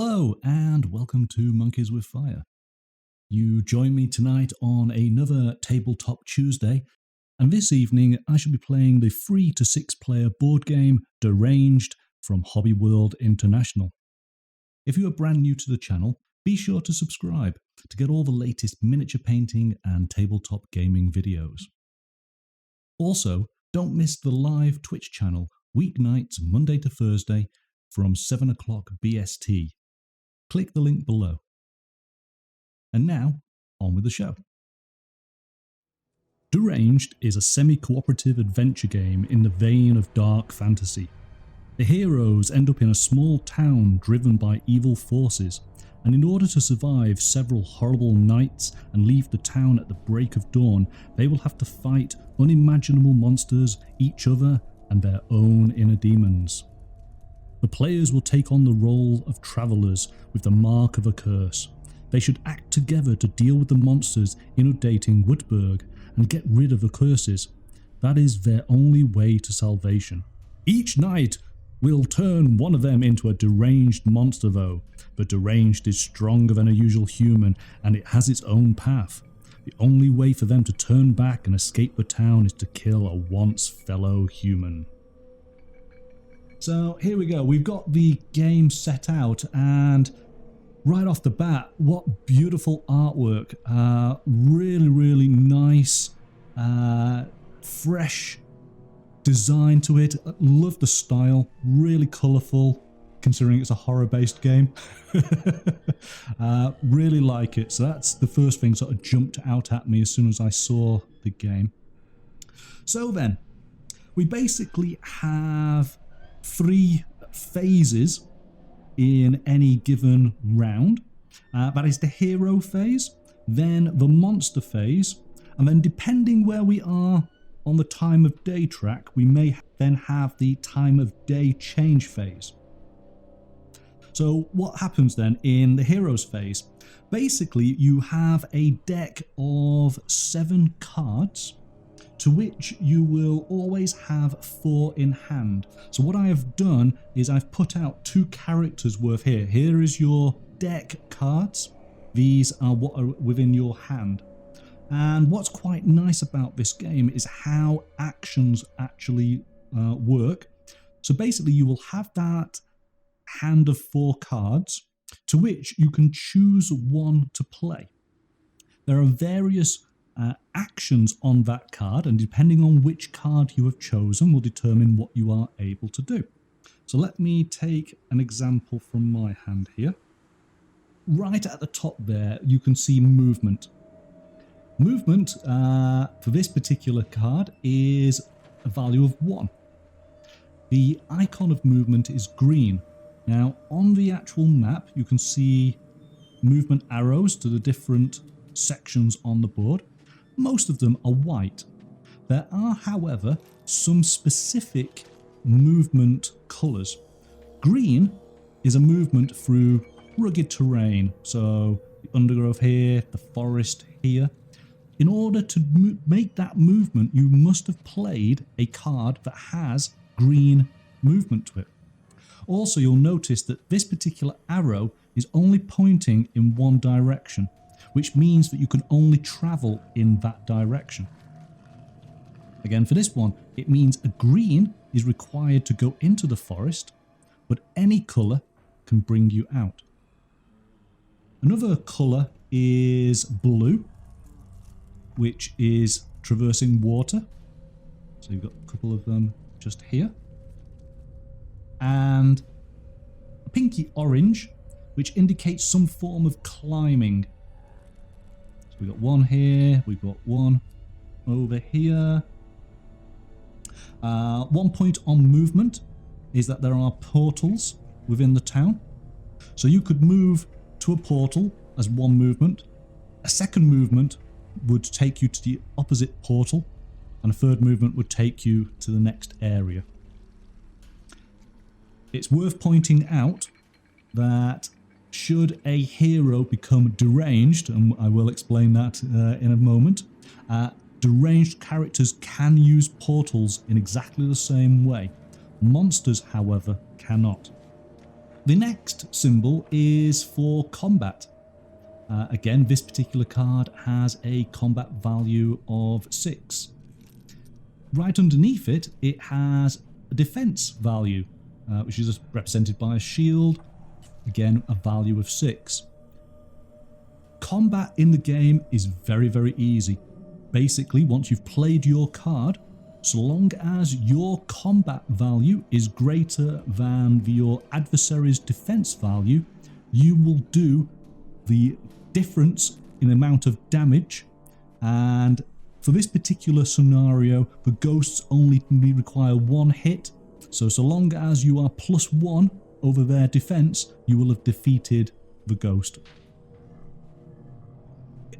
Hello and welcome to Monkeys with Fire. You join me tonight on another Tabletop Tuesday, and this evening I shall be playing the 3 to 6 player board game Deranged from Hobby World International. If you are brand new to the channel, be sure to subscribe to get all the latest miniature painting and tabletop gaming videos. Also, don't miss the live Twitch channel weeknights Monday to Thursday from 7 o'clock BST. Click the link below. And now, on with the show. Deranged is a semi-cooperative adventure game in the vein of dark fantasy. The heroes end up in a small town driven by evil forces, and in order to survive several horrible nights and leave the town at the break of dawn, they will have to fight unimaginable monsters, each other, and their own inner demons. The players will take on the role of travellers with the mark of a curse. They should act together to deal with the monsters inundating Woodburg and get rid of the curses. That is their only way to salvation. Each night will turn one of them into a deranged monster though. The deranged is stronger than a usual human and it has its own path. The only way for them to turn back and escape the town is to kill a once fellow human. So here we go, we've got the game set out, and right off the bat, what beautiful artwork. Really nice, fresh design to it. Love the style, really colourful considering it's a horror based game. Really like it. So that's the first thing sort of jumped out at me as soon as I saw the game. So then, we basically have 3 phases in any given round. That is the hero phase, then the monster phase, and then depending where we are on the time of day track, we may then have the time of day change phase. So what happens then in the heroes phase? Basically, you have a deck of 7 cards to which you will always have 4 in hand. So what I have done is I've put out 2 characters worth here. Here is your deck cards. These are what are within your hand. And what's quite nice about this game is how actions actually work. So basically you will have that hand of 4 cards to which you can choose one to play. There are various actions on that card, and depending on which card you have chosen will determine what you are able to do. So let me take an example from my hand here. Right at the top there you can see movement. Movement for this particular card is a value of 1. The icon of movement is green. Now on the actual map you can see movement arrows to the different sections on the board. Most of them are white. There are, however, some specific movement colours. Green is a movement through rugged terrain, so the undergrowth here, the forest here. In order to make that movement, you must have played a card that has green movement to it. Also, you'll notice that this particular arrow is only pointing in one direction, which means that you can only travel in that direction. Again, for this one, it means a green is required to go into the forest, but any colour can bring you out. Another colour is blue, which is traversing water. So you've got a couple of them just here. And a pinky orange, which indicates some form of climbing. We've got one here, we've got one over here. 1 point on movement is that there are portals within the town. So you could move to a portal as one movement. A second movement would take you to the opposite portal, and a third movement would take you to the next area. It's worth pointing out that should a hero become deranged, and I will explain that in a moment, deranged characters can use portals in exactly the same way. Monsters, however, cannot. The next symbol is for combat. Again, this particular card has a combat value of 6. Right underneath it, it has a defense value, which is represented by a shield. Again, a value of 6. Combat in the game is very, very easy. Basically, once you've played your card, so long as your combat value is greater than your adversary's defense value, you will do the difference in amount of damage. And for this particular scenario, the ghosts only require 1 hit. So long as you are +1 over their defense, you will have defeated the ghost.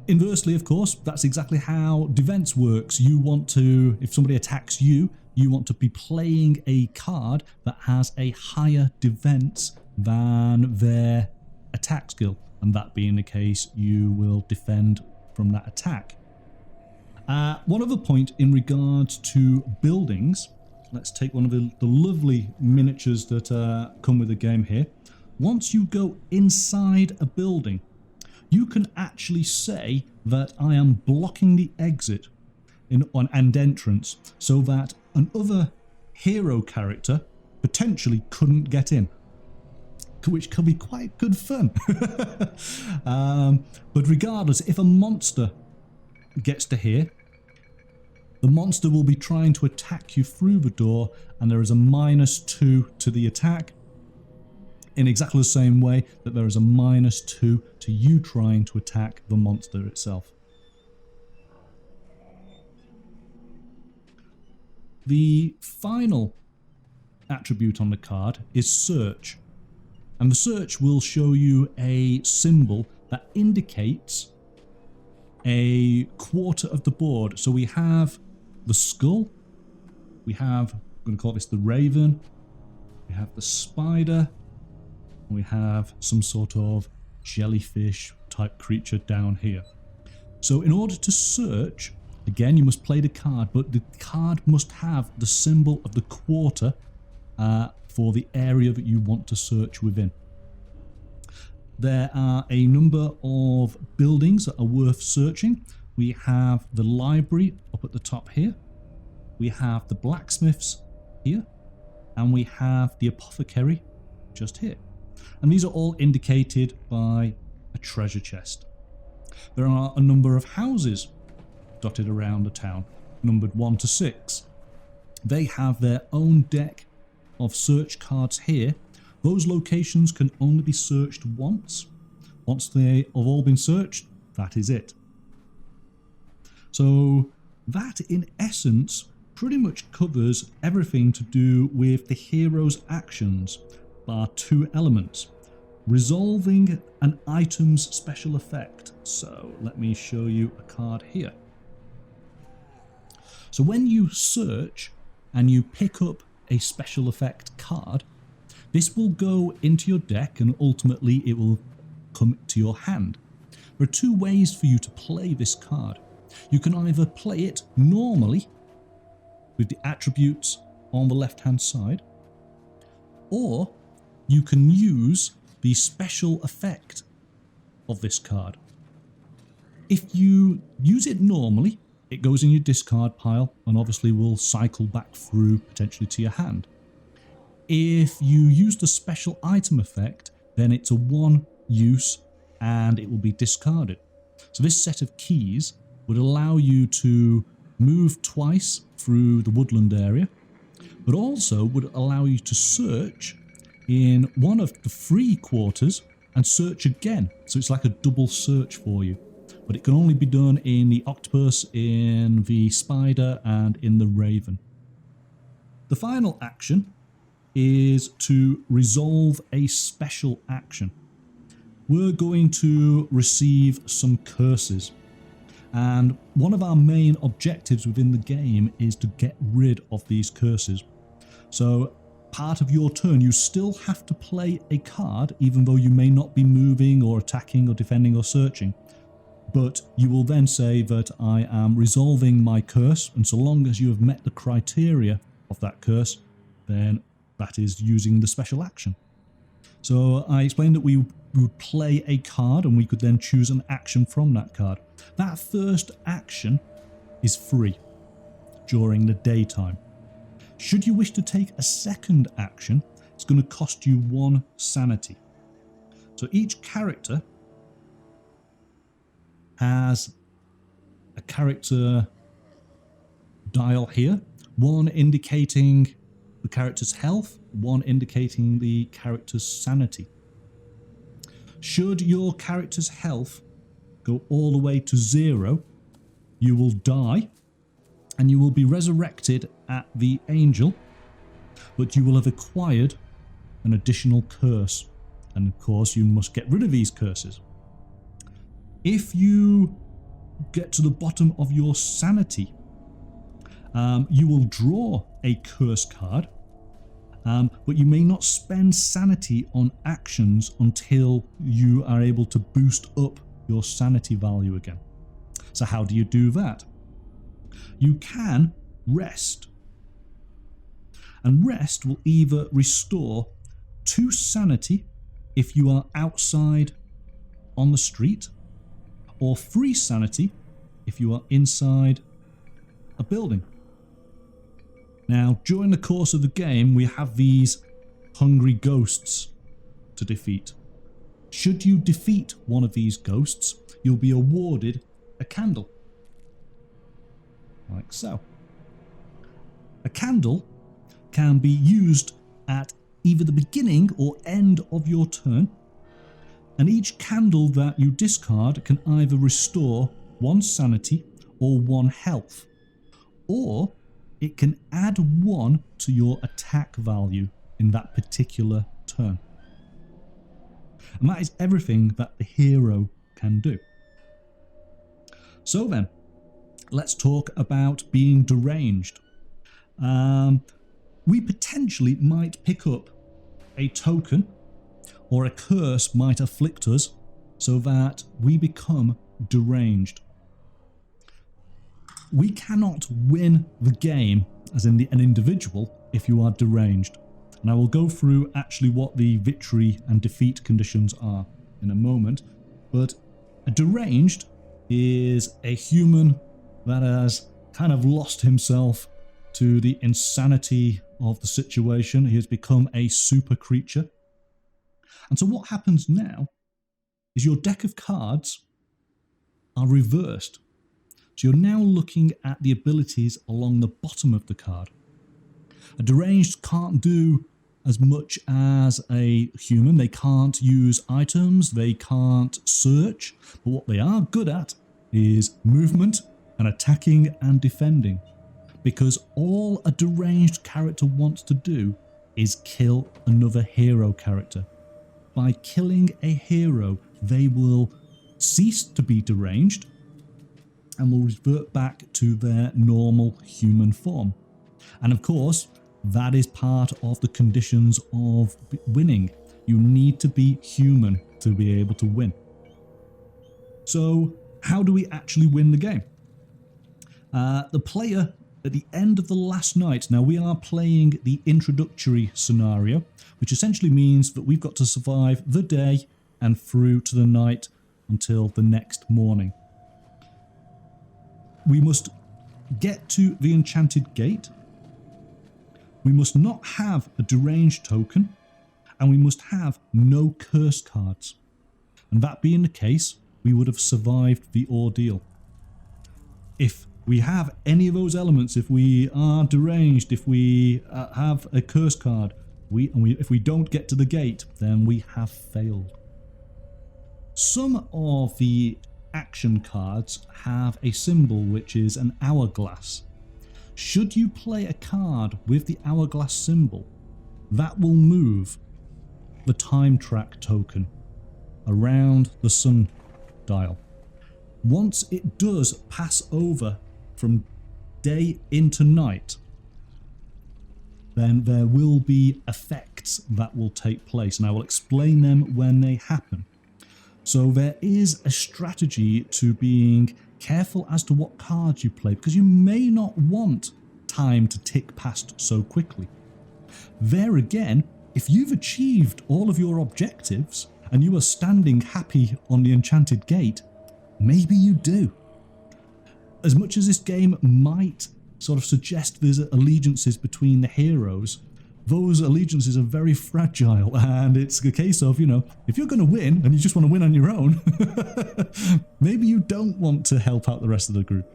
Inversely, of course, that's exactly how defense works. You want to, if somebody attacks you, you want to be playing a card that has a higher defense than their attack skill. And that being the case, you will defend from that attack. One other point in regards to buildings. Let's take one of the lovely miniatures that come with the game here. Once you go inside a building, you can actually say that I am blocking the exit and entrance so that another hero character potentially couldn't get in, which can be quite good fun. But regardless, if a monster gets to here, the monster will be trying to attack you through the door, and there is a -2 to the attack, in exactly the same way that there is a -2 to you trying to attack the monster itself. The final attribute on the card is search, and the search will show you a symbol that indicates a quarter of the board. So we have the skull, we have, I'm going to call this the raven, we have the spider, and we have some sort of jellyfish type creature down here. So in order to search, again, you must play the card, but the card must have the symbol of the quarter for the area that you want to search within. There are a number of buildings that are worth searching. We have the library up at the top here. We have the blacksmiths here. And we have the apothecary just here. And these are all indicated by a treasure chest. There are a number of houses dotted around the town, numbered 1 to 6. They have their own deck of search cards here. Those locations can only be searched once. Once they have all been searched, that is it. So that in essence pretty much covers everything to do with the hero's actions, bar 2 elements. Resolving an item's special effect. So let me show you a card here. So when you search and you pick up a special effect card, this will go into your deck and ultimately it will come to your hand. There are 2 ways for you to play this card. You can either play it normally with the attributes on the left hand side, or you can use the special effect of this card. If you use it normally, it goes in your discard pile and obviously will cycle back through potentially to your hand. If you use the special item effect, then it's a 1 use and it will be discarded. So this set of keys would allow you to move twice through the woodland area, but also would allow you to search in one of the 3 quarters and search again. So it's like a double search for you. But it can only be done in the octopus, in the spider, and in the raven. The final action is to resolve a special action. We're going to receive some curses. And one of our main objectives within the game is to get rid of these curses. So part of your turn, you still have to play a card, even though you may not be moving or attacking or defending or searching. But you will then say that I am resolving my curse, and so long as you have met the criteria of that curse, then that is using the special action. So I explained that we would play a card and we could then choose an action from that card. That first action is free during the daytime. Should you wish to take a second action, it's going to cost you 1 sanity. So each character has a character dial here, one indicating the character's health, one indicating the character's sanity. Should your character's health go all the way to 0, you will die and you will be resurrected at the Angel, but you will have acquired an additional curse. And of course, you must get rid of these curses. If you get to the bottom of your sanity, you will draw a curse card, but you may not spend sanity on actions until you are able to boost up your sanity value again. So how do you do that? You can rest. And rest will either restore 2 sanity if you are outside on the street, or 3 sanity if you are inside a building. Now, during the course of the game, we have these hungry ghosts to defeat. Should you defeat one of these ghosts, you'll be awarded a candle. Like so. A candle can be used at either the beginning or end of your turn, and each candle that you discard can either restore 1 sanity or 1 health, or it can add 1 to your attack value in that particular turn. And that is everything that the hero can do. So then, let's talk about being deranged. We potentially might pick up a token, or a curse might afflict us so that we become deranged. We cannot win the game as in an individual if you are deranged. And I will go through actually what the victory and defeat conditions are in a moment. But a deranged is a human that has kind of lost himself to the insanity of the situation. He has become a super creature. And so what happens now is your deck of cards are reversed. So you're now looking at the abilities along the bottom of the card. A deranged can't do as much as a human. They can't use items, they can't search, but what they are good at is movement and attacking and defending. Because all a deranged character wants to do is kill another hero character. By killing a hero, they will cease to be deranged and will revert back to their normal human form. And of course, that is part of the conditions of winning. You need to be human to be able to win. So, how do we actually win the game? The player at the end of the last night, now we are playing the introductory scenario, which essentially means that we've got to survive the day and through to the night until the next morning. We must get to the enchanted gate. We must not have a deranged token, and we must have no curse cards. And that being the case, we would have survived the ordeal. If we have any of those elements, if we are deranged, if we have a curse card, if we don't get to the gate, then we have failed. Some of the action cards have a symbol which is an hourglass. Should you play a card with the hourglass symbol, that will move the time track token around the sundial. Once it does pass over from day into night, then there will be effects that will take place, and I will explain them when they happen. So there is a strategy to being careful as to what cards you play, because you may not want time to tick past so quickly. There again, if you've achieved all of your objectives and you are standing happy on the enchanted gate, maybe you do. As much as this game might sort of suggest there's allegiances between the heroes, those allegiances are very fragile, and it's a case of, if you're going to win and you just want to win on your own, maybe you don't want to help out the rest of the group.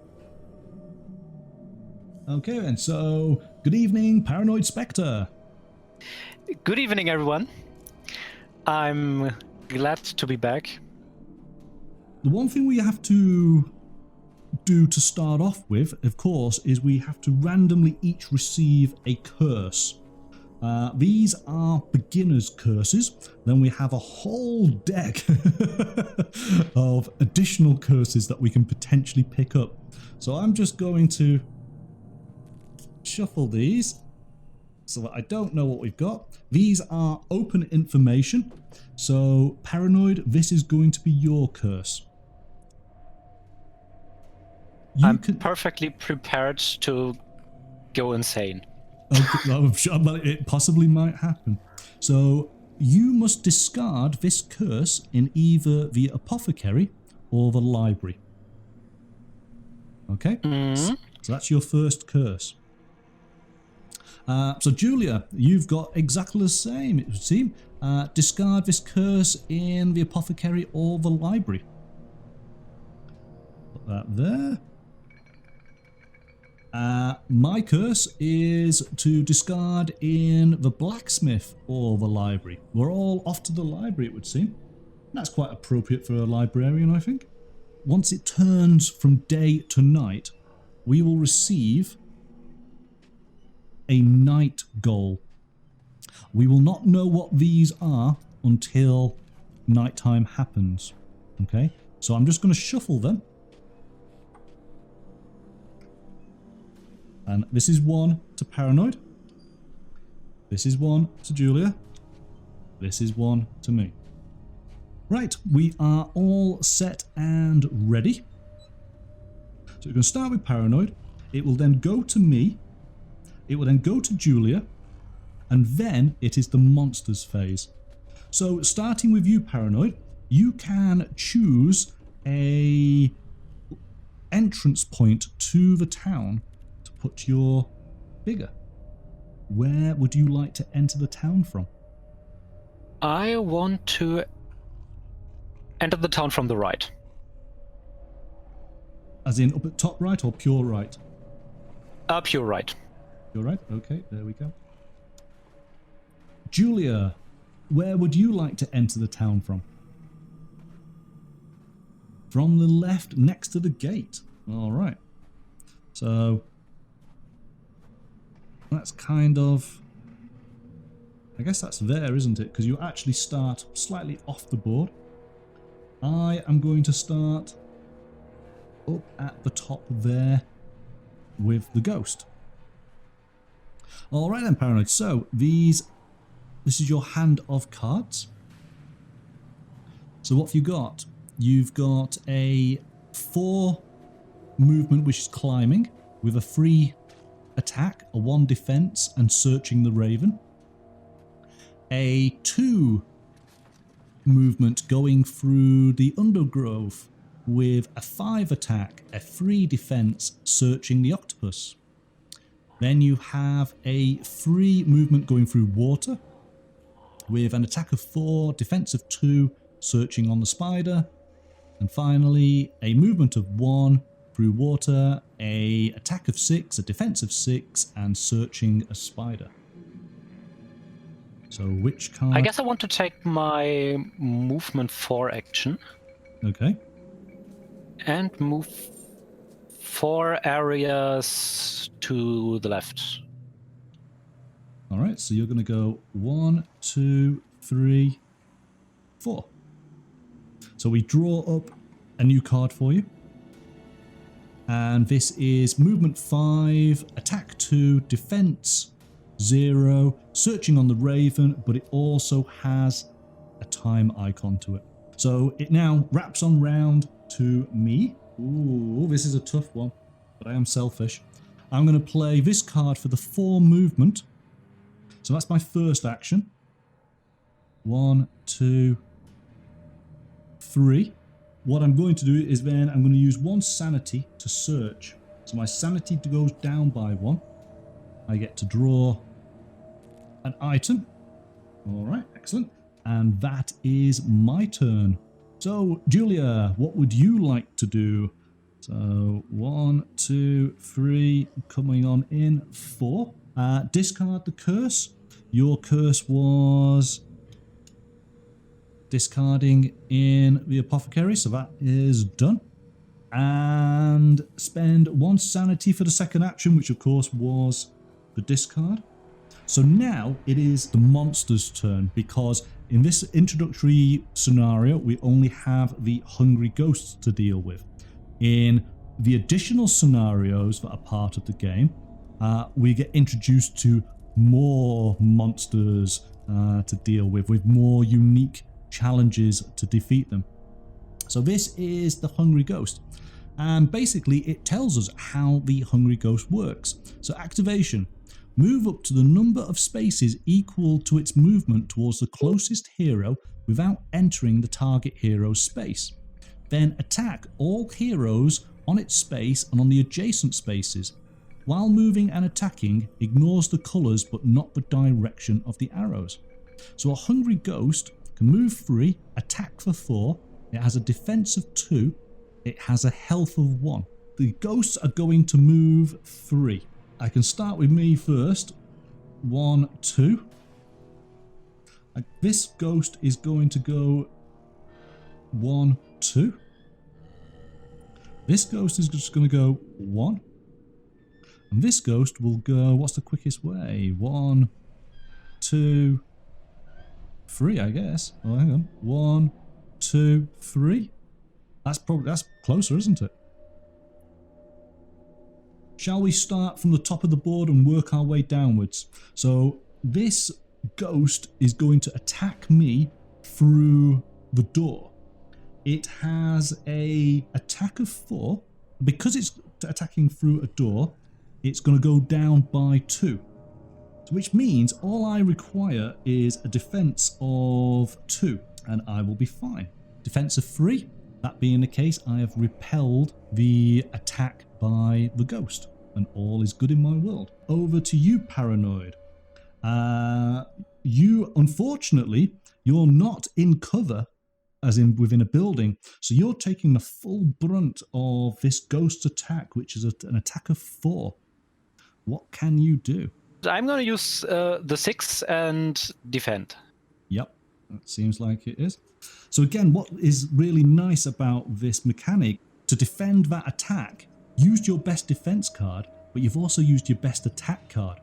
Okay then, so good evening, Paranoid Spectre. Good evening, everyone. I'm glad to be back. The one thing we have to do to start off with, of course, is we have to randomly each receive a curse. These are beginner's curses. Then we have a whole deck of additional curses that we can potentially pick up. So I'm just going to shuffle these so that I don't know what we've got. These are open information. So Paranoid, this is going to be your curse. I'm perfectly prepared to go insane. Okay, I'm sure it possibly might happen. So you must discard this curse in either the apothecary or the library. Okay? Mm-hmm. So that's your first curse. So Julia, you've got exactly the same, it would seem. Discard this curse in the apothecary or the library. Put that there. My curse is to discard in the blacksmith or the library. We're all off to the library, it would seem. That's quite appropriate for a librarian, I think. Once it turns from day to night, we will receive a night goal. We will not know what these are until nighttime happens. Okay, so I'm just going to shuffle them. And this is one to Paranoid. This is one to Julia. This is one to me. Right, we are all set and ready. So we're going to start with Paranoid. It will then go to me. It will then go to Julia. And then it is the monsters phase. So starting with you, Paranoid, you can choose a entrance point to the town to put your figure. Where would you like to enter the town from? I want to enter the town from the right. As in up at top right or pure right? Pure right. Pure right? Okay, there we go. Julia, where would you like to enter the town from? From the left, next to the gate. All right. So that's kind of, I guess that's there, isn't it? Because you actually start slightly off the board. I am going to start up at the top there with the ghost. All right then, Paranoid. So this is your hand of cards. So what have you got? You've got a 4 movement, which is climbing, with a 3 attack, a 1 defense, and searching the raven. A 2 movement going through the undergrowth with a 5 attack, a 3 defense, searching the octopus. Then you have a 3 movement going through water with an attack of 4, defense of 2, searching on the spider. And finally, a movement of 1 through water, a attack of 6, a defense of 6, and searching a spider. So which card? I guess I want to take my movement 4 action. Okay. And move 4 areas to the left. All right, so you're going to go 1, 2, 3, 4. So we draw up a new card for you. And this is movement 5, attack 2, defense 0, searching on the raven, but it also has a time icon to it. So it now wraps on round to me. Ooh, this is a tough one, but I am selfish. I'm going to play this card for the 4 movement. So that's my first action. 1, 2, 3. What I'm going to do is then I'm going to use 1 sanity to search. So my sanity goes down by 1. I get to draw an item. All right, excellent. And that is my turn. So, Julia, what would you like to do? So, 1, 2, 3, coming on in 4. Discard the curse. Your curse was discarding in the apothecary, so that is done. And spend 1 sanity for the second action, which of course was the discard. So now it is the monster's turn, because in this introductory scenario, we only have the hungry ghosts to deal with. In the additional scenarios that are part of the game, we get introduced to more monsters to deal with more unique challenges to defeat them. So this is the hungry ghost. And basically it tells us how the hungry ghost works. So activation. Move up to the number of spaces equal to its movement towards the closest hero without entering the target hero's space. Then attack all heroes on its space and on the adjacent spaces. While moving and attacking, ignores the colours but not the direction of the arrows. So a hungry ghost can move 3, attack for 4, it has a defense of 2, it has a health of 1. The ghosts are going to move 3. I can start with me first. 1, 2. This ghost is going to go 1, 2. This ghost is just going to go 1. And this ghost will go, what's the quickest way? 1, 2, 3, I guess. Oh, hang on. 1, 2, 3. That's closer, isn't it? Shall we start from the top of the board and work our way downwards? So this ghost is going to attack me through the door. It has a attack of 4. Because it's attacking through a door, it's going to go down by 2. Which means all I require is a defense of 2 and I will be fine. Defense of 3. That being the case, I have repelled the attack by the ghost, and all is good in my world. Over to you, Paranoid. Unfortunately, you're not in cover, as in within a building, so you're taking the full brunt of this ghost attack, which is an attack of 4. What can you do? I'm going to use the 6 and defend. Yep, that seems like it is. So again, what is really nice about this mechanic, to defend that attack, used your best defense card, but you've also used your best attack card.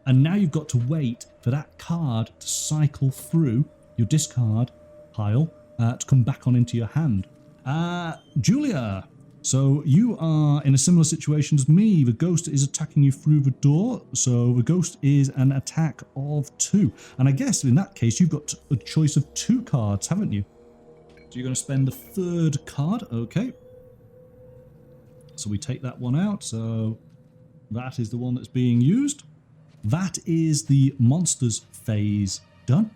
And now you've got to wait for that card to cycle through your discard pile to come back on into your hand. Julia, so you are in a similar situation as me. The ghost is attacking you through the door, so the ghost is an attack of 2. And I guess in that case, you've got a choice of 2 cards, haven't you? So you're going to spend the 3rd card, okay. So we take that one out, so that is the one that's being used. That is the monsters phase done.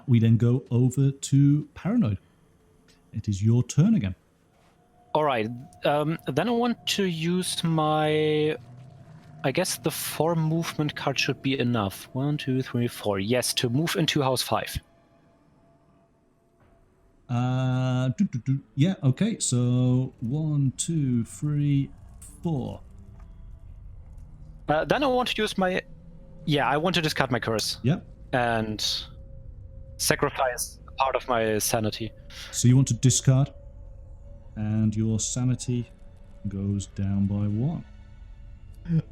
We then go over to Paranoid. It is your turn again. All right. Then I want to use my... I guess the 4 movement card should be enough. 1, 2, 3, 4. Yes, to move into house 5. Yeah, okay. So 1, 2, 3, 4. Then I want to use my... Yeah, I want to discard my curse. Yep. And sacrifice part of my sanity. So you want to discard, and your sanity goes down by 1.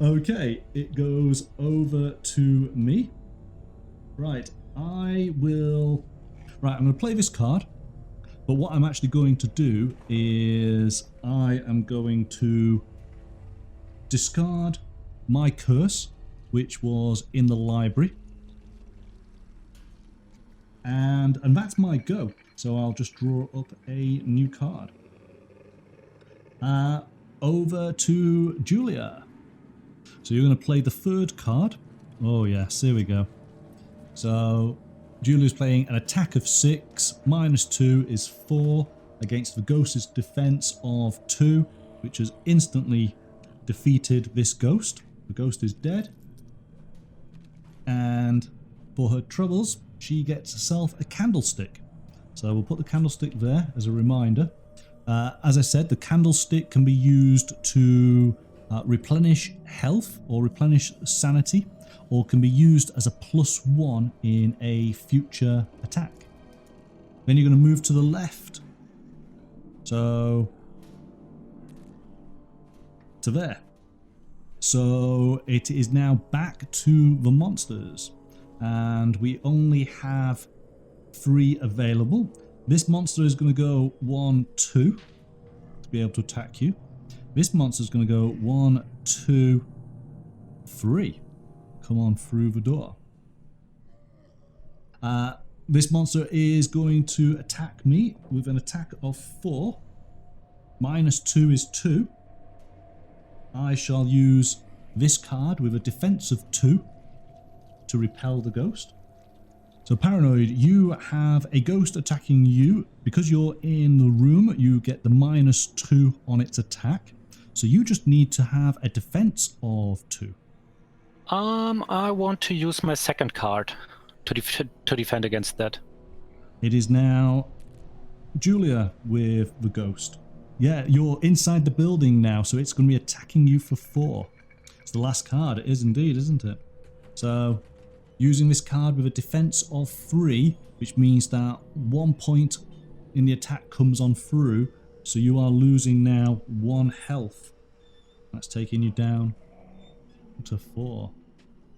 Okay, it goes over to me. Right, I'm going to play this card, but what I'm actually going to do is I am going to discard my curse, which was in the library. And that's my go. So I'll just draw up a new card. Over to Julia. So you're going to play the 3rd card. Oh yes, here we go. So Julia's playing an attack of 6, -2 is 4, against the ghost's defense of 2, which has instantly defeated this ghost. The ghost is dead. And for her troubles, she gets herself a candlestick. So we'll put the candlestick there as a reminder. As I said, the candlestick can be used to replenish health or replenish sanity, or can be used as a +1 in a future attack. Then you're going to move to the left. So to there. So it is now back to the monsters, and we only have 3 available. This monster is going to go 1, 2 to be able to attack you. This monster is going to go 1, 2, 3. Come on through the door. This monster is going to attack me with an attack of 4. -2 is 2. I shall use this card with a defense of 2 to repel the ghost. So Paranoid, you have a ghost attacking you. Because you're in the room, you get the -2 on its attack. So you just need to have a defense of 2. I want to use my second card to defend against that. It is now Julia with the ghost. Yeah, you're inside the building now, so it's going to be attacking you for 4. It's the last card. It is indeed, isn't it? So, using this card with a defense of 3, which means that 1 point in the attack comes on through, so you are losing now 1 health. That's taking you down to 4.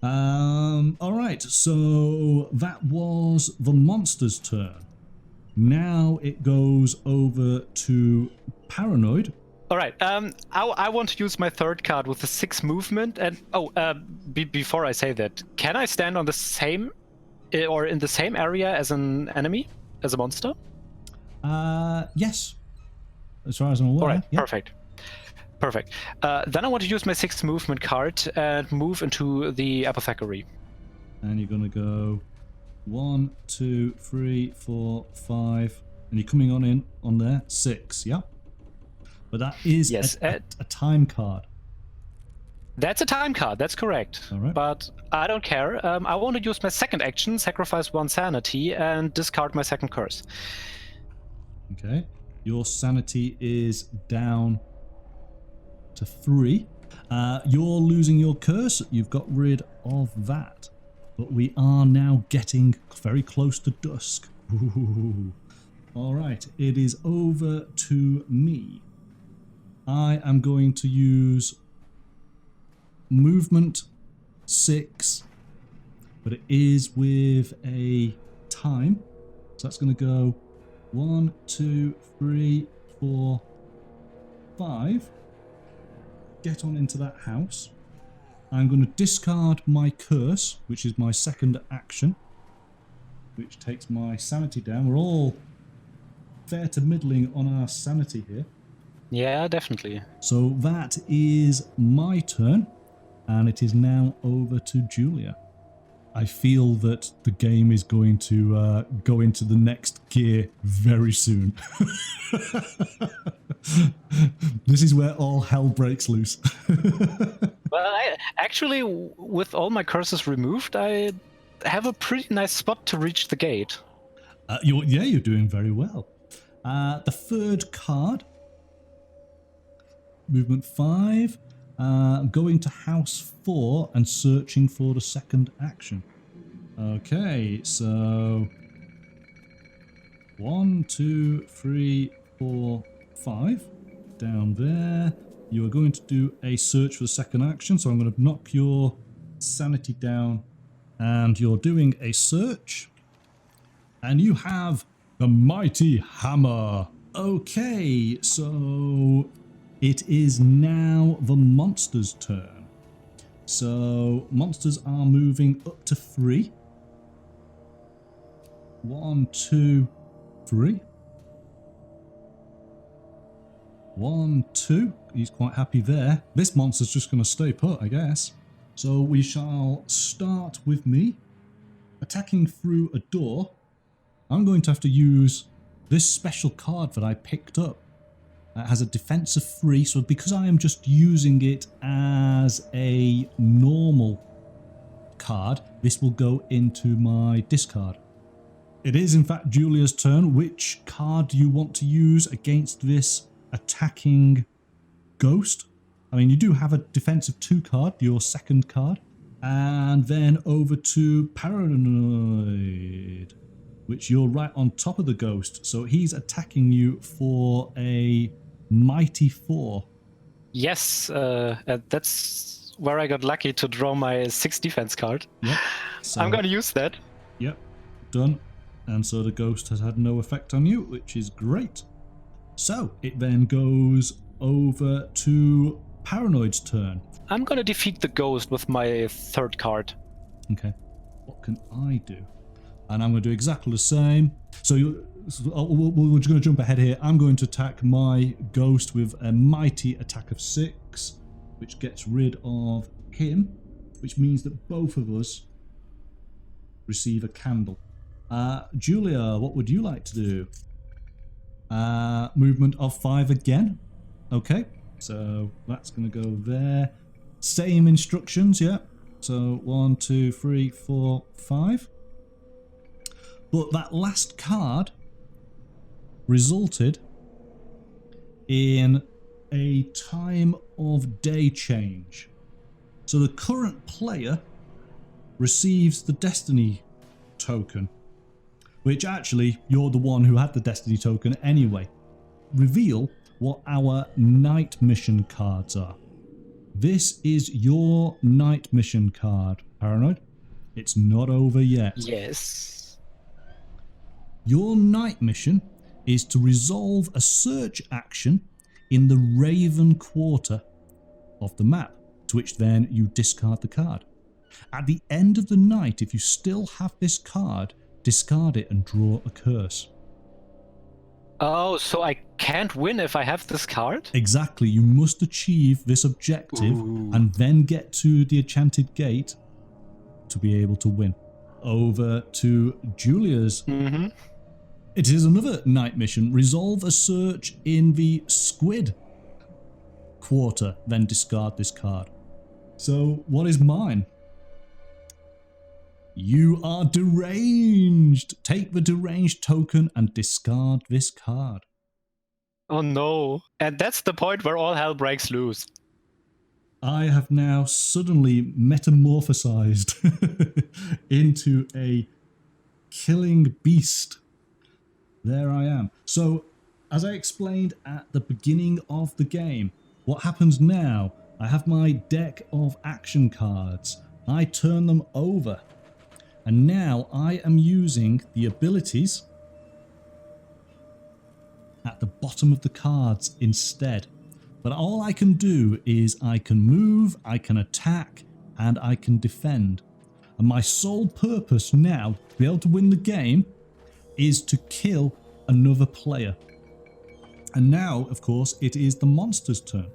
Alright, so that was the monster's turn. Now it goes over to Paranoid. All right. I want to use my third card with the 6 movement. And before I say that, can I stand on the same or in the same area as an enemy, as a monster? Yes. As far as I'm aware. All right. Yeah. Perfect. Then I want to use my 6th movement card and move into the apothecary. And you're going to go 1, 2, 3, 4, 5, and you're coming on there 6, yeah? But that is a time card. That's a time card, that's correct. All right. But I don't care. I want to use my second action, sacrifice 1 sanity, and discard my second curse. Okay. Your sanity is down to 3. You're losing your curse. You've got rid of that. But we are now getting very close to dusk. Ooh. All right, it is over to me. I am going to use movement 6, but it is with a time. So that's going to go 1, 2, 3, 4, 5. Get on into that house. I'm going to discard my curse, which is my second action, which takes my sanity down. We're all fair to middling on our sanity here. Yeah, definitely. So that is my turn, and it is now over to Julia. I feel that the game is going to go into the next gear very soon. This is where all hell breaks loose. Well, actually, with all my curses removed, I have a pretty nice spot to reach the gate. You're doing very well. The third card, movement 5, going to house 4 and searching for the second action. Okay, so 1, 2, 3, 4, 5 down there. You are going to do a search for the second action, so I'm going to knock your sanity down, and you're doing a search, and you have the mighty hammer. Okay, so it is now the monster's turn. So monsters are moving up to 3. 1, 2, 3. 1, 2. He's quite happy there. This monster's just going to stay put, I guess. So we shall start with me. attacking through a door, I'm going to have to use this special card that I picked up. It has a defense of 3, so because I am just using it as a normal card, this will go into my discard. It is in fact Julia's turn. Which card do you want to use against this attacking ghost? I mean, you do have a defense of 2 card, your second card. And then over to Paranoid, which you're right on top of the ghost. So he's attacking you for a mighty 4. Yes, that's where I got lucky to draw my 6 defense card. Yep. So, I'm going to use that. Yep. Done. And so the ghost has had no effect on you, which is great. So it then goes over to Paranoid's turn. I'm going to defeat the ghost with my 3rd card. Okay. What can I do? And I'm going to do exactly the same. So we're just going to jump ahead here. I'm going to attack my ghost with a mighty attack of 6, which gets rid of him, which means that both of us receive a candle. Julia, what would you like to do? Movement of 5 again. Okay, so that's going to go there. Same instructions, yeah. So 1, 2, 3, 4, 5. But that last card resulted in a time of day change. So the current player receives the destiny token, which actually you're the one who had the destiny token anyway. Reveal what our night mission cards are. This is your night mission card, Paranoid. It's not over yet. Yes. Your night mission is to resolve a search action in the Raven Quarter of the map, to which then you discard the card. At the end of the night, if you still have this card, discard it and draw a curse. Oh, so I can't win if I have this card? Exactly. You must achieve this objective and then get to the Enchanted Gate to be able to win. Over to Julia's. Mm-hmm. It is another night mission. Resolve a search in the Squid Quarter, then discard this card. So, what is mine? You are deranged. Take the deranged token and discard this card. Oh no. And that's the point where all hell breaks loose. I have now suddenly metamorphosized into a killing beast. There I am. So, as I explained at the beginning of the game, what happens now, I have my deck of action cards. I turn them over. And now I am using the abilities at the bottom of the cards instead. But all I can do is I can move, I can attack, and I can defend. And my sole purpose now, to be able to win the game, is to kill another player. And now, of course, it is the monster's turn.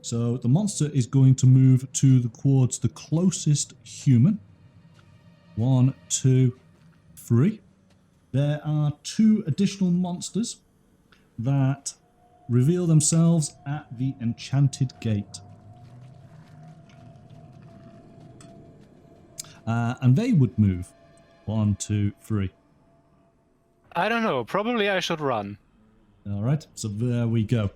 So the monster is going to move towards the closest human. 1, 2, 3. There are 2 additional monsters that reveal themselves at the Enchanted Gate. And they would move. 1, 2, 3. I don't know. Probably I should run. All right, so there we go.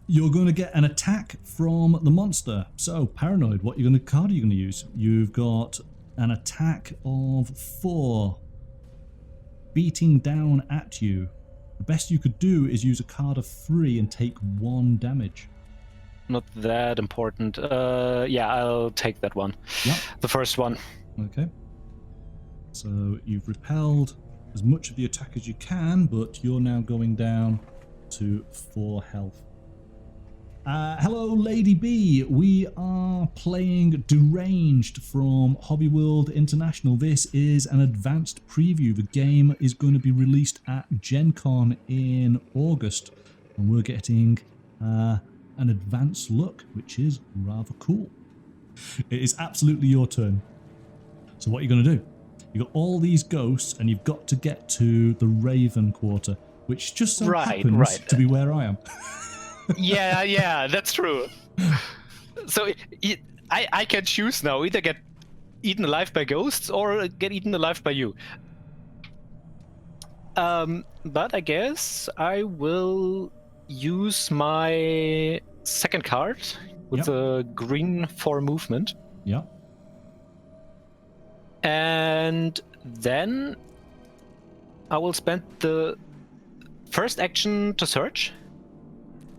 You're going to get an attack from the monster. So, Paranoid, what card are you going to use? You've got an attack of 4. Beating down at you. The best you could do is use a card of 3 and take 1 damage. Not that important. Yeah, I'll take that one. Yep. The first one. Okay. So you've repelled as much of the attack as you can, but you're now going down to 4 health. Hello, Lady B. We are playing Deranged from Hobby World International. This is an advanced preview. The game is going to be released at Gen Con in August, and we're getting an advanced look, which is rather cool. It is absolutely your turn. So what are you going to do? You've got all these ghosts, and you've got to get to the Raven Quarter, which just so happens to be where I am. Yeah, that's true. So I can choose now, either get eaten alive by ghosts or get eaten alive by you. But I guess I will use my second card with the green for movement. Yeah. And then I will spend the first action to search.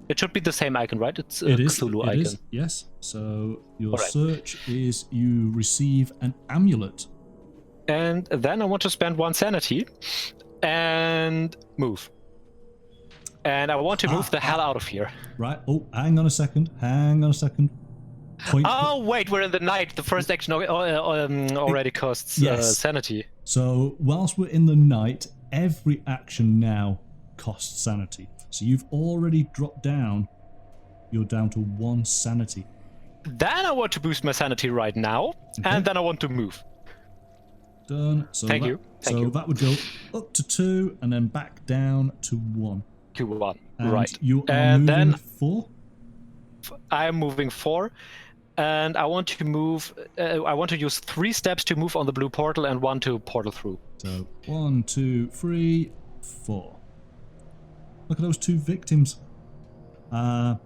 It should be the same icon, right? It's a Cthulhu icon. It is, yes. So your search is you receive an amulet. And then I want to spend 1 sanity and move. And I want to move the hell out of here. Right. Oh, hang on a second. Wait, we're in the night. The first action already costs sanity. So whilst we're in the night, every action now costs sanity. So you've already dropped down. You're down to 1 sanity. Then I want to boost my sanity right now, and then I want to move. Done. So Thank you. That would go up to 2 and then back down to 1. To 1. And right. You are moving 4? I am moving 4. And I want to move. I want to use 3 steps to move on the blue portal and 1 to portal through. So 1, 2, 3, 4. Look at those 2 victims. But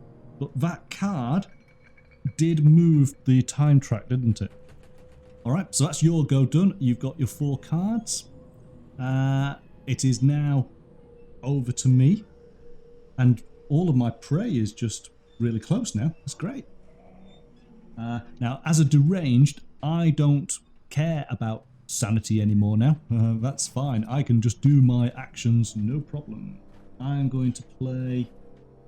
that card did move the time track, didn't it? All right, so that's your go done. You've got your 4 cards. It is now over to me, and all of my prey is just really close now. That's great. Now, as a deranged, I don't care about sanity anymore now. That's fine. I can just do my actions, no problem. I'm going to play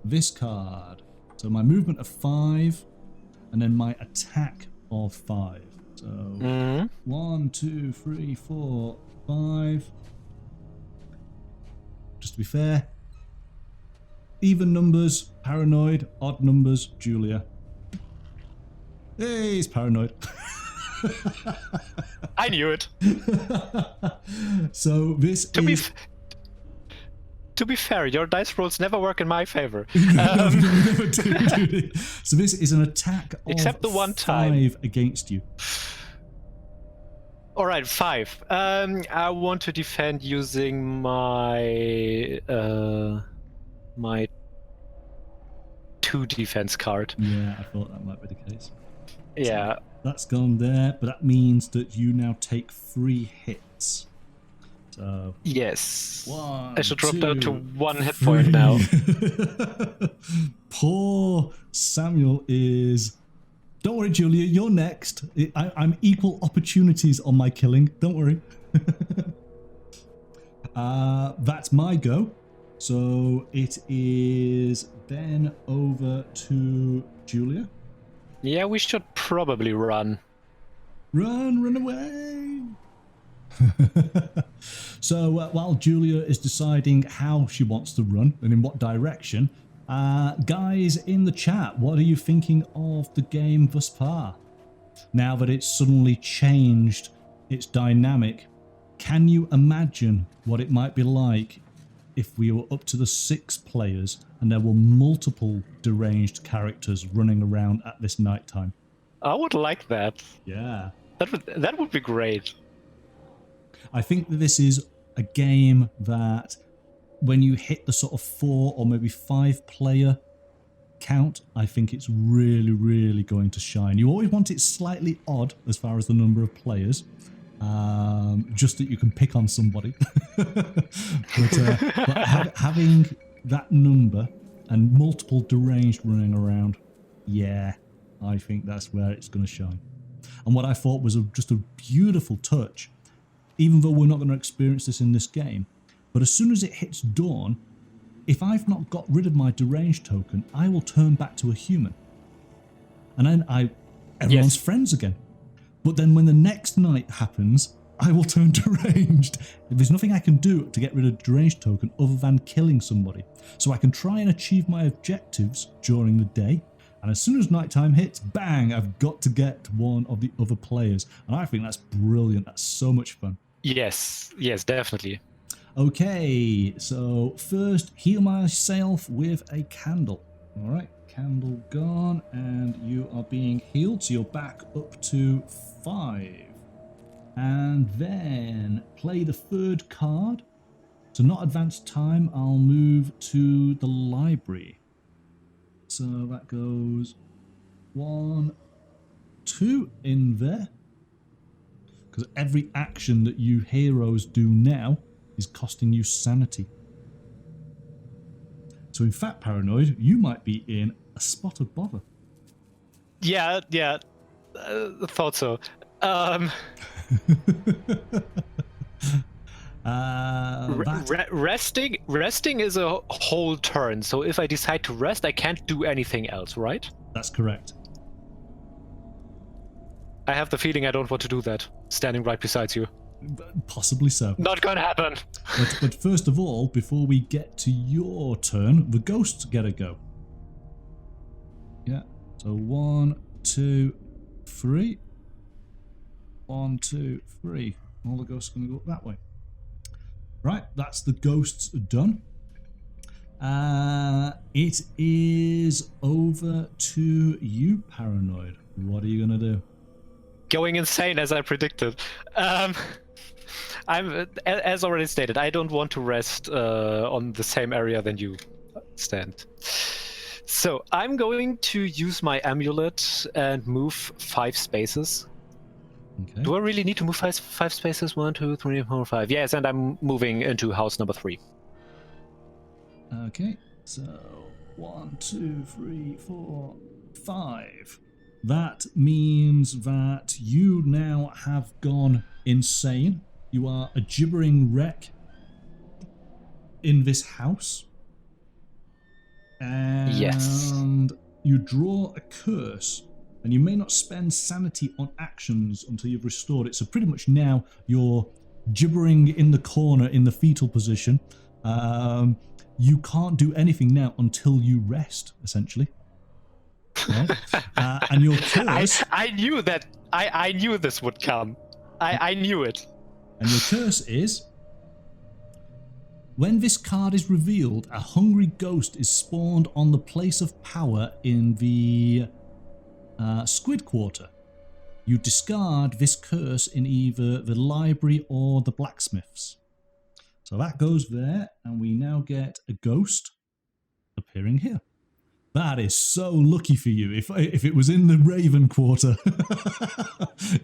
this card. So my movement of 5, and then my attack of 5. So 1, 2, 3, 4, 5. Just to be fair. Even numbers, paranoid. Odd numbers, Julia. Hey, he's paranoid. I knew it. So this To be fair, your dice rolls never work in my favor. Never do. So this is an attack Except of the one 5 time. against you. All right, 5. I want to defend using my my 2 defense card. Yeah, I thought that might be the case. Yeah. So that's gone there, but that means that you now take 3 hits. So yes. 1, I should drop 2, down to 1 hit 3. point now. Poor Samuel is... Don't worry, Julia, you're next. I'm equal opportunities on my killing. Don't worry. That's my go. So it is then over to Julia. Yeah, we should probably run. Run away! So while Julia is deciding how she wants to run and in what direction, guys in the chat, what are you thinking of the game thus far? Now that it's suddenly changed its dynamic, can you imagine what it might be like if we were up to the 6 players and there were multiple deranged characters running around at this nighttime? I would like that. Yeah. That would be great. I think that this is a game that when you hit the sort of 4 or maybe 5 player count, I think it's really, really going to shine. You always want it slightly odd as far as the number of players, just that you can pick on somebody. but having that number and multiple deranged running around, yeah, I think that's where it's going to shine. And what I thought was just a beautiful touch, even though we're not going to experience this in this game, but as soon as it hits dawn, if I've not got rid of my deranged token, I will turn back to a human. And then everyone's friends again. But then when the next night happens, I will turn deranged. There's nothing I can do to get rid of deranged token other than killing somebody. So I can try and achieve my objectives during the day, And as soon as nighttime hits, bang, I've got to get one of the other players. And I think that's brilliant. That's so much fun. Yes, definitely. Okay, so first, heal myself with a candle. All right, candle gone, and you are being healed, so you're back up to 5. And then play the third card. So not advanced time, I'll move to the library. So that goes 1, 2 in there. Because every action that you heroes do now is costing you sanity. So in fact, Paranoid, you might be in a spot of bother. Yeah, thought so. Resting is a whole turn, so if I decide to rest, I can't do anything else, right? That's correct. I have the feeling I don't want to do that, standing right beside you. Possibly so. Not gonna happen. But first of all, before we get to your turn, the ghosts get a go. Yeah. So 1, 2, 3. 1, 2, 3. All the ghosts are going to go up that way. Right, that's the ghosts done. It is over to you, Paranoid. What are you going to do? Going insane, as I predicted. I'm, as already stated, I don't want to rest on the same area than you stand. So I'm going to use my amulet and move 5 spaces. Okay. Do I really need to move 5 spaces? 1, 2, 3, 4, 5. Yes, and I'm moving into house number 3. Okay, so 1, 2, 3, 4, 5. That means that you now have gone insane. You are a gibbering wreck in this house. And Yes. you draw a curse. And you may not spend sanity on actions until you've restored it. So pretty much now you're gibbering in the corner in the fetal position. You can't do anything now until you rest, essentially. Right? And your curse... I knew that. I knew this would come. I knew it. And your curse is... When this card is revealed, a hungry ghost is spawned on the place of power in the... Squid Quarter. You discard this curse in either the library or the blacksmiths. So that goes there, and we now get a ghost appearing here. That is so lucky for you. If it was in the Raven Quarter,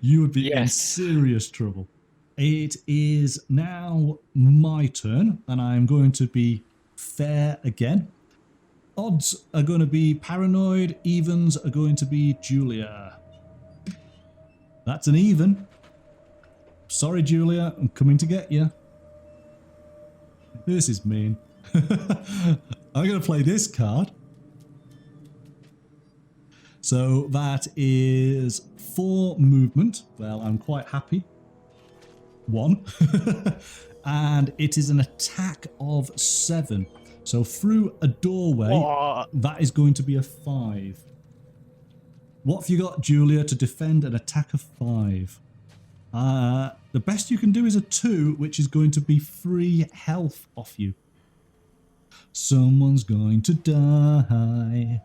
you would be in serious trouble. It is now my turn, and I'm going to be fair again. Odds are going to be Paranoid, evens are going to be Julia. That's an even. Sorry, Julia, I'm coming to get you. This is mean. I'm going to play this card. So that is 4 movement. Well, I'm quite happy. 1. And it is an attack of 7. So through a doorway, that is going to be a 5. What have you got, Julia, to defend an attack of 5? The best you can do is a 2, which is going to be 3 health off you. Someone's going to die.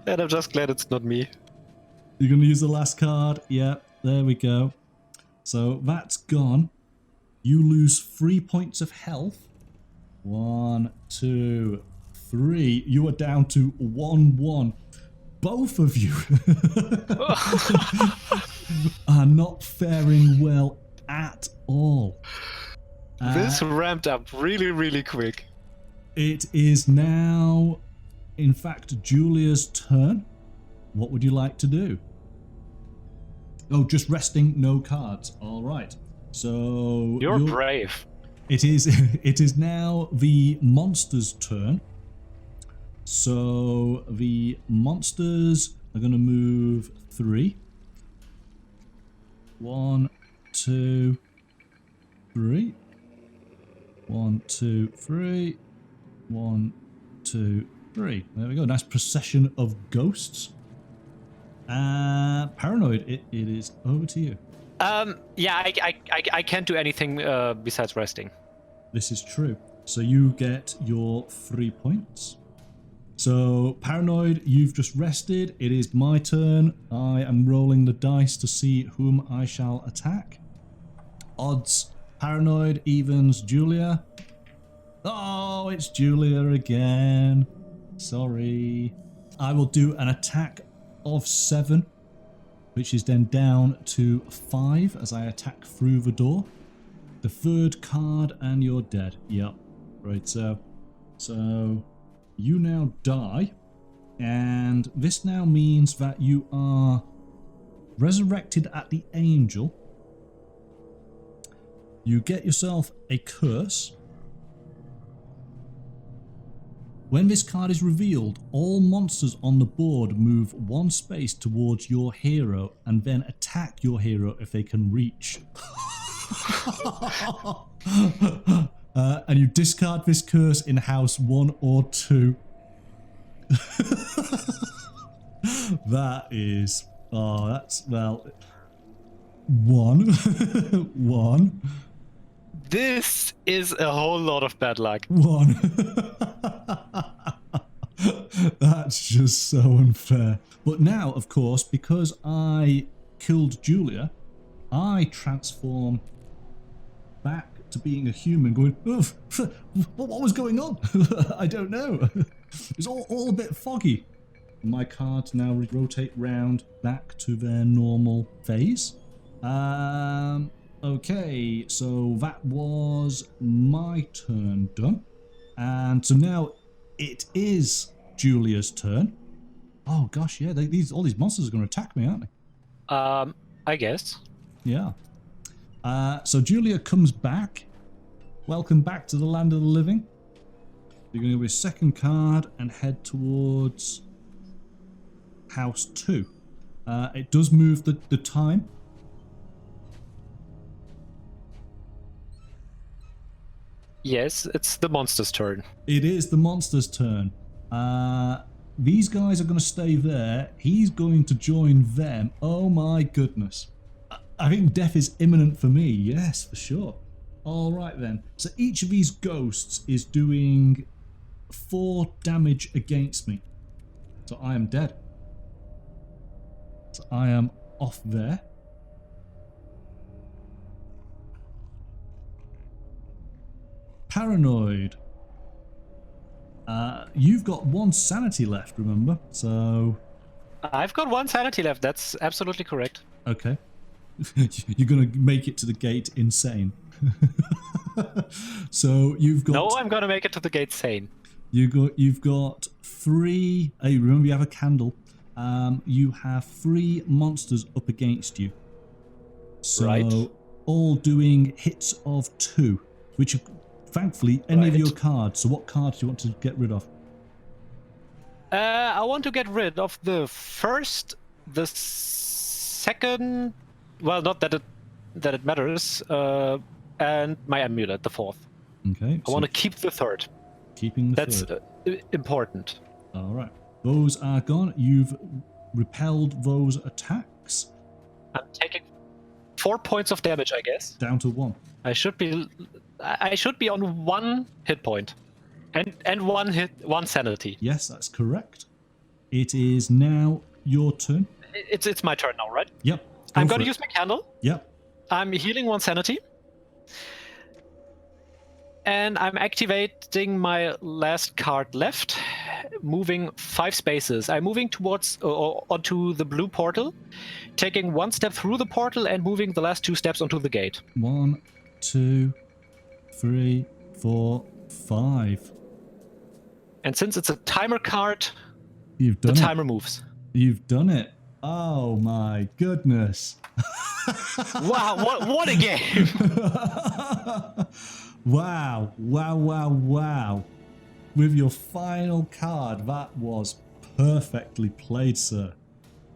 And I'm just glad it's not me. You're going to use the last card? Yeah, there we go. So that's gone. You lose 3 points of health. 1, 2, 3. You are down to 1-1. Both of you are not faring well at all. This ramped up really, really quick. It is now, in fact, Julia's turn. What would you like to do? Oh, just resting, no cards. All right. So you're brave. It is now the monster's turn. So the monsters are going to move 3. 1, 2, 3. 1, 2, 3. 1, 2, 3. There we go. Nice procession of ghosts. Paranoid, it is over to you. Yeah, I can't do anything besides resting. This is true. So you get your 3 points. So, Paranoid, you've just rested. It is my turn. I am rolling the dice to see whom I shall attack. Odds, Paranoid, evens, Julia. Oh, it's Julia again. Sorry. I will do an attack of 7, which is then down to 5 as I attack through the door. The third card and you're dead. Yep. Right, so you now die, and this now means that you are resurrected at the Angel. You get yourself a curse. When this card is revealed, all monsters on the board move 1 space towards your hero and then attack your hero if they can reach. And you discard this curse in house 1 or 2. That is... Oh, that's... Well... 1. 1. This is a whole lot of bad luck. 1. That's just so unfair. But now, of course, because I killed Julia, I transform back to being a human, going, what was going on? I don't know. It's all a bit foggy. My cards now rotate round back to their normal phase. Okay, so that was my turn done. And so now it is Julia's turn. Oh gosh, yeah, all these monsters are going to attack me, aren't they? I guess. Yeah. So Julia comes back. Welcome back to the land of the living. You're going to go with second card and head towards house 2. It does move the time. Yes, it's the monster's turn. It is the monster's turn. These guys are going to stay there. He's going to join them. Oh my goodness. I think death is imminent for me. Yes, for sure. All right then. So each of these ghosts is doing 4 damage against me. So I am dead. So I am off there. Paranoid. You've got 1 sanity left, remember? So... I've got 1 sanity left. That's absolutely correct. Okay. You're going to make it to the gate insane. So you've got... No, I'm going to make it to the gate sane. You've got 3... Hey, remember you have a candle. You have 3 monsters up against you. So right. All doing hits of 2, which are thankfully any of your cards. So what cards do you want to get rid of? I want to get rid of the first, the second... Well, not that it matters. And my amulet, the 4th. Okay. I want to keep the 3rd. Keeping the 3rd. That's important. All right. Those are gone. You've repelled those attacks. I'm taking 4 points of damage, I guess. Down to 1. I should be on 1 hit point, and 1 sanity. Yes, that's correct. It is now your turn. It's my turn now, right? Yep. I'm going to use my candle. Yep. I'm healing 1 sanity. And I'm activating my last card left, moving 5 spaces. I'm moving towards onto the blue portal, taking 1 step through the portal and moving the last 2 steps onto the gate. 1, 2, 3, 4, 5. And since it's a timer card, the timer moves. You've done it. Oh my goodness. Wow, what a game. Wow. With your final card, that was perfectly played, sir.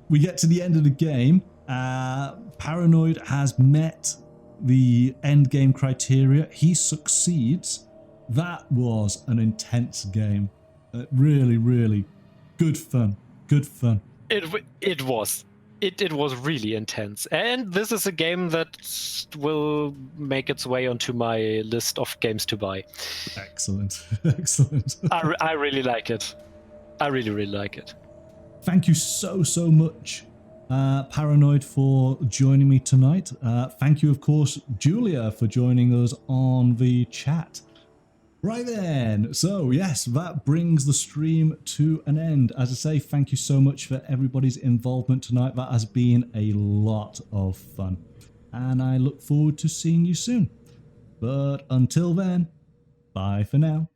We get to the end of the game. Paranoid has met the end game criteria. He succeeds. that was an intense game. Really, really good fun. Good fun. It was. It was really intense, and this is a game that will make its way onto my list of games to buy. Excellent. Excellent. I really like it. I really, really like it. Thank you so much, Paranoid, for joining me tonight. Thank you, of course, Julia, for joining us on the chat. Right then, so yes, that brings the stream to an end. As I say, thank you so much for everybody's involvement tonight. That has been a lot of fun, and I look forward to seeing you soon. But until then, bye for now.